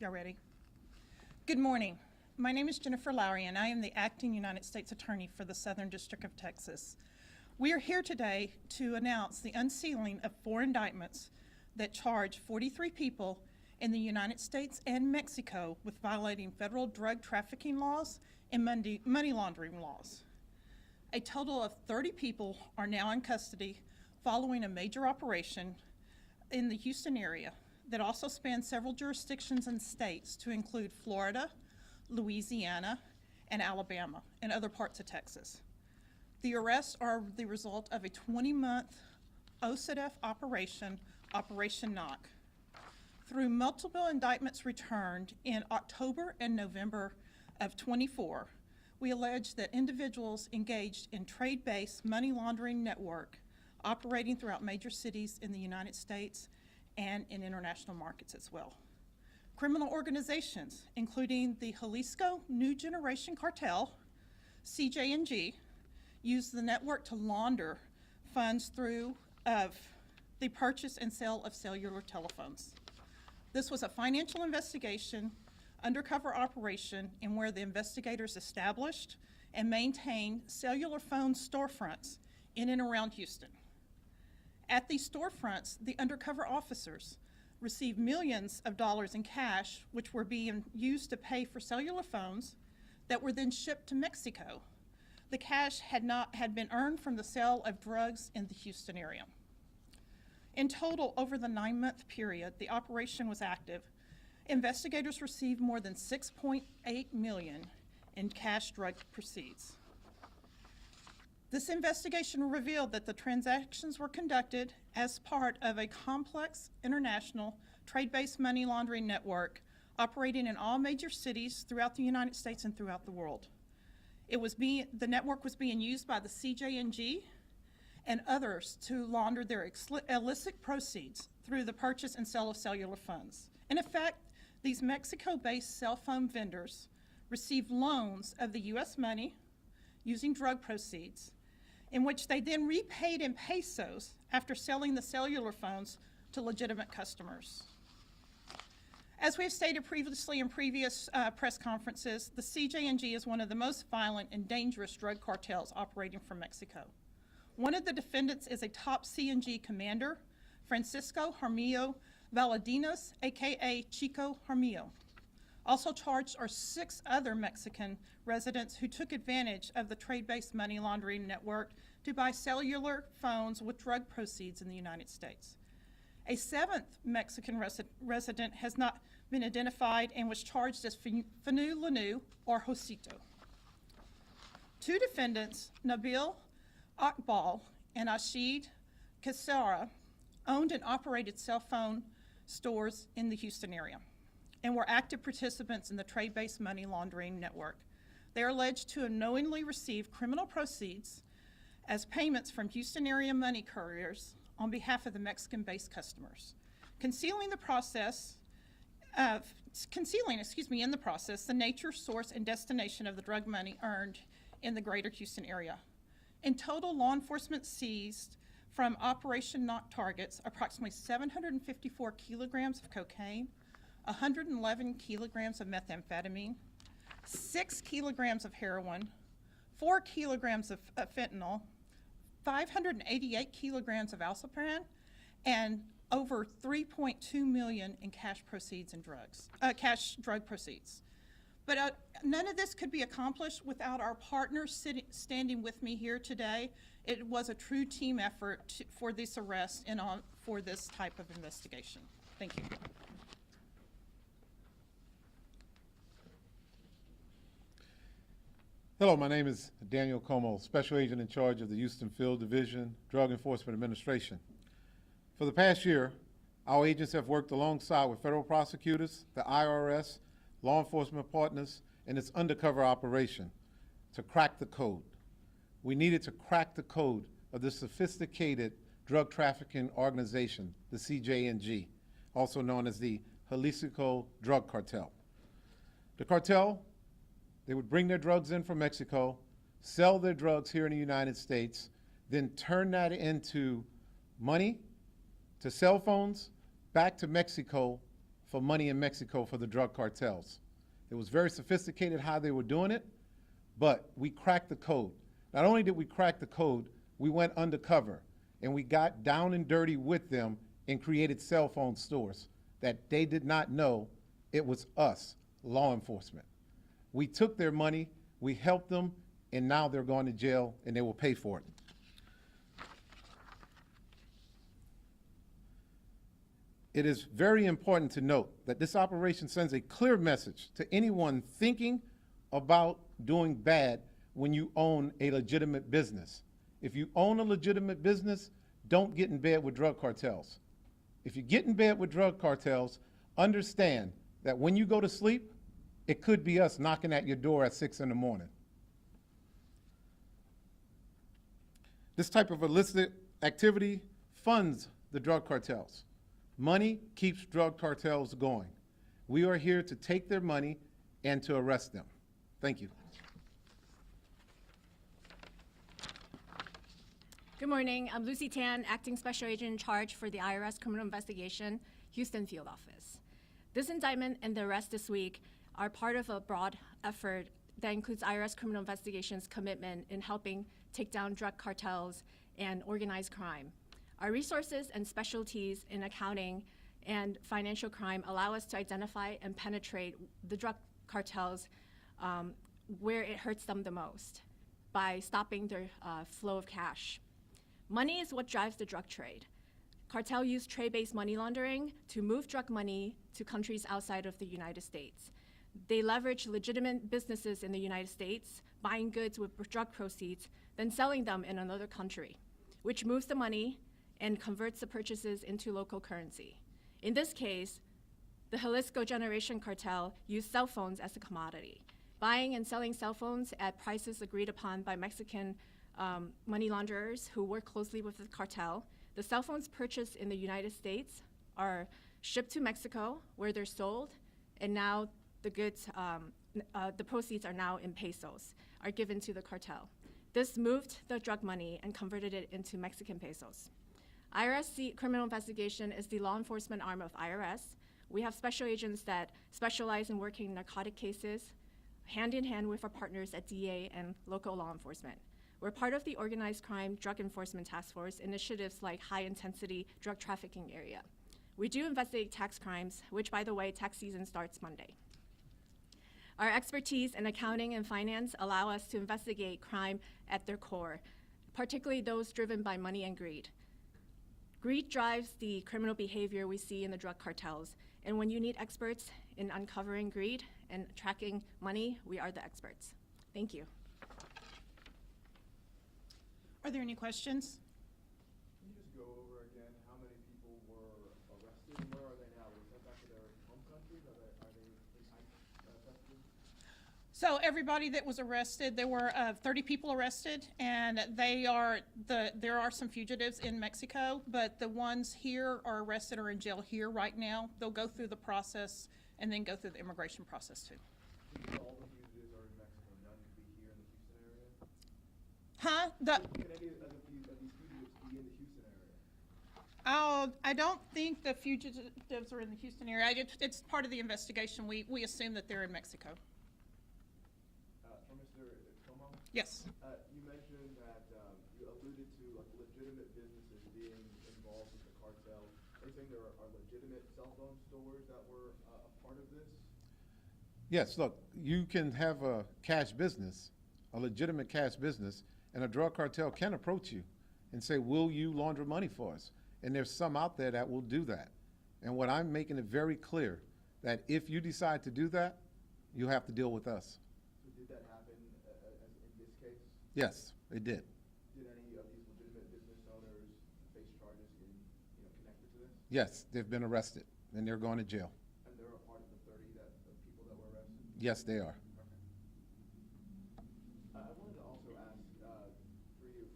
Y'all ready? Good morning. My name is Jennifer Lowry, and I am the acting United States Attorney for the Southern District of Texas. We are here today to announce the unsealing of 4 indictments that charge 43 people in the United States and Mexico with violating federal drug trafficking laws and money laundering laws. A total of 30 people are now in custody following a major operation in the Houston area that also spans several jurisdictions and states to include Florida, Louisiana, and Alabama, and other parts of Texas. The arrests are the result of a 20-month OCDF operation, Operation Knock. Through multiple indictments returned in October and November of 24, we allege that individuals engaged in trade-based money laundering network operating throughout major cities in the United States and in international markets as well. Criminal organizations, including the Jalisco New Generation Cartel, CJNG, used the network to launder funds through the purchase and sale of cellular telephones. This was a financial investigation, undercover operation, in where the investigators established and maintained cellular phone storefronts in and around Houston. At these storefronts, the undercover officers received millions of dollars in cash, which were being used to pay for cellular phones that were then shipped to Mexico. The cash had been earned from the sale of drugs in the Houston area. In total, over the 9-month period the operation was active, investigators received more than $6.8 million in cash drug proceeds. This investigation revealed that the transactions were conducted as part of a complex international trade-based money laundering network operating in all major cities throughout the United States and throughout the world. The network was being used by the CJNG and others to launder their illicit proceeds through the purchase and sale of cellular phones. In effect, these Mexico-based cell phone vendors received loans of the U.S. money using drug proceeds, in which they then repaid in pesos after selling the cellular phones to legitimate customers. As we have stated previously in previous press conferences, the CJNG is one of the most violent and dangerous drug cartels operating from Mexico. One of the defendants is a top CNG commander, Francisco Jaramillo Valadinos, aka Chico Jaramillo. Also charged are 6 other Mexican residents who took advantage of the trade-based money laundering network to buy cellular phones with drug proceeds in the United States. A 7th Mexican resident has not been identified and was charged as Fanu Lanu or Josito. 2 defendants, Nabil Akbal and Ashid Kasara, owned and operated cell phone stores in the Houston area and were active participants in the trade-based money laundering network. They are alleged to have knowingly received criminal proceeds as payments from Houston area money couriers on behalf of the Mexican-based customers, concealing in the process the nature, source, and destination of the drug money earned in the greater Houston area. In total, law enforcement seized from Operation Knock targets approximately 754 kilograms of cocaine, 111 kilograms of methamphetamine, 6 kilograms of heroin, 4 kilograms of fentanyl, 588 kilograms of alciparan, and over $3.2 million in cash proceeds and cash drug proceeds. But none of this could be accomplished without our partners standing with me here today. It was a true team effort for this arrest and for this type of investigation. Thank you. Hello, my name is Daniel Como, Special Agent in charge of the Houston Field Division, Drug Enforcement Administration. For the past year, our agents have worked alongside with federal prosecutors, the IRS, law enforcement partners, and its undercover operation to crack the code. We needed to crack the code of this sophisticated drug trafficking organization, the CJNG, also known as the Jalisco Drug Cartel. The cartel, they would bring their drugs in from Mexico, sell their drugs here in the United States, then turn that into money, to cell phones, back to Mexico for money in Mexico for the drug cartels. It was very sophisticated how they were doing it, but we cracked the code. Not only did we crack the code, we went undercover and we got down and dirty with them and created cell phone stores that they did not know it was us, law enforcement. We took their money, we helped them, and now they're going to jail and they will pay for it. It is very important to note that this operation sends a clear message to anyone thinking about doing bad when you own a legitimate business. If you own a legitimate business, don't get in bed with drug cartels. If you get in bed with drug cartels, understand that when you go to sleep, it could be us knocking at your door at 6 in the morning. This type of illicit activity funds the drug cartels. Money keeps drug cartels going. We are here to take their money and to arrest them. Thank you. Good morning. I'm Lucy Tan, Acting Special Agent in charge for the IRS Criminal Investigation, Houston Field Office. This indictment and the arrest this week are part of a broad effort that includes IRS Criminal Investigation's commitment in helping take down drug cartels and organized crime. Our resources and specialties in accounting and financial crime allow us to identify and penetrate the drug cartels where it hurts them the most by stopping their flow of cash. Money is what drives the drug trade. Cartel use trade-based money laundering to move drug money to countries outside of the United States. They leverage legitimate businesses in the United States, buying goods with drug proceeds, then selling them in another country, which moves the money and converts the purchases into local currency. In this case, the Jalisco Generation Cartel used cell phones as a commodity, buying and selling cell phones at prices agreed upon by Mexican money launderers who work closely with the cartel. The cell phones purchased in the United States are shipped to Mexico, where they're sold, and now the goods, the proceeds are now in pesos, are given to the cartel. This moved the drug money and converted it into Mexican pesos. IRS Criminal Investigation is the law enforcement arm of IRS. We have special agents that specialize in working in narcotic cases, hand in hand with our partners at DEA and local law enforcement. We're part of the Organized Crime Drug Enforcement Task Force initiatives like High Intensity Drug Trafficking Area. We do investigate tax crimes, which, by the way, tax season starts Monday. Our expertise in accounting and finance allow us to investigate crime at their core, particularly those driven by money and greed. Greed drives the criminal behavior we see in the drug cartels, and when you need experts in uncovering greed and tracking money, we are the experts. Thank you. Are there any questions? Can you just go over again how many people were arrested and where are they now? Were they sent back to their home countries? Are they in custody? So everybody that was arrested, there were 30 people arrested, and there are some fugitives in Mexico, but the ones here are arrested or in jail here right now. They'll go through the process and then go through the immigration process too. All the fugitives are in Mexico, none to be here in the Houston area? Huh? Can any of these fugitives be in the Houston area? I don't think the fugitives are in the Houston area. It's part of the investigation. We assume that they're in Mexico. For Mr. Como? Yes. You mentioned that you alluded to legitimate businesses being involved with the cartel. Are you saying there are legitimate cell phone stores that were a part of this? Yes, look, you can have a cash business, a legitimate cash business, and a drug cartel can approach you and say, will you launder money for us? And there's some out there that will do that. And what I'm making it very clear, that if you decide to do that, you have to deal with us. So did that happen in this case? Yes, it did. Did any of these legitimate business owners face charges connected to this? Yes, they've been arrested and they're going to jail. And they're a part of the 30 people that were arrested? Yes, they are. I wanted to also ask for you,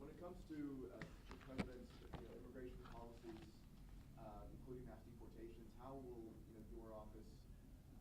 when it comes to the president's immigration policies, including mass deportations, how will your office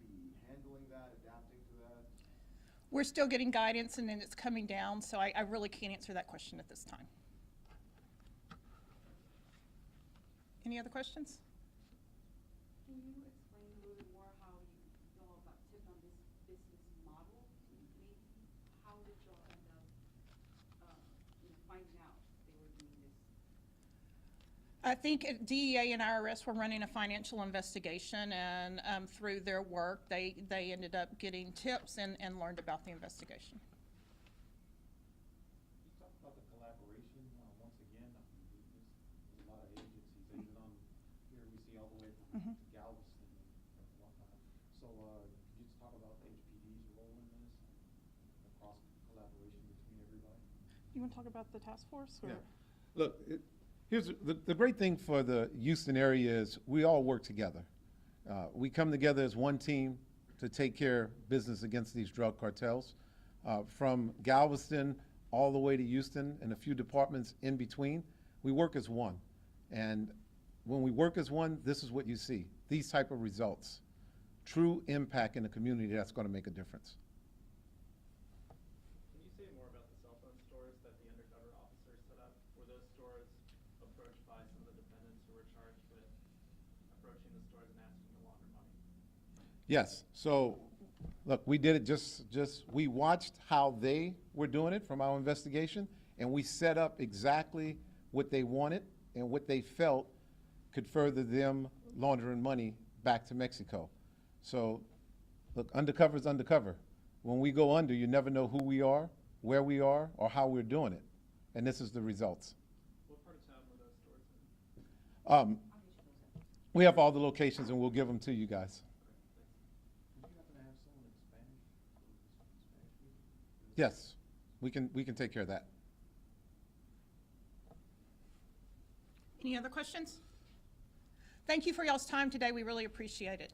be handling that, adapting to that? We're still getting guidance and then it's coming down, so I really can't answer that question at this time. Any other questions? Can you finding out they were doing this? I think DEA and IRS were running a financial investigation, and through their work, they ended up getting tips and learned about the investigation. You talked about the collaboration, once again, there's a lot of agencies, even on, here we see all the way from Galveston and whatnot. So, could you just talk about HPD's role in this, and the cross collaboration between everybody? You want to talk about the task force? Or? Yeah. Look, here's the great thing for the Houston area is we all work together. We come together as one team to take care of business against these drug cartels. From Galveston all the way to Houston and a few departments in between, we work as one. And when we work as one, this is what you see, these type of results. True impact in the community that's going to make a difference. Can you say more about the cell phone stores that the undercover officers set up? Were those stores approached by some of the defendants who were charged with approaching the stores and asking to launder money? Yes. So, look, we did it we watched how they were doing it from our investigation, and we set up exactly what they wanted and what they felt could further them laundering money back to Mexico. So, look, undercover is undercover. When we go under, you never know who we are, where we are, or how we're doing it. And this is the results. What part of town were those stores in? We have all the locations, and we'll give them to you guys. Would you happen to have someone in Spanish, Spanish speaking? Yes, we can take care of that. Any other questions? Thank you for y'all's time today. We really appreciate it.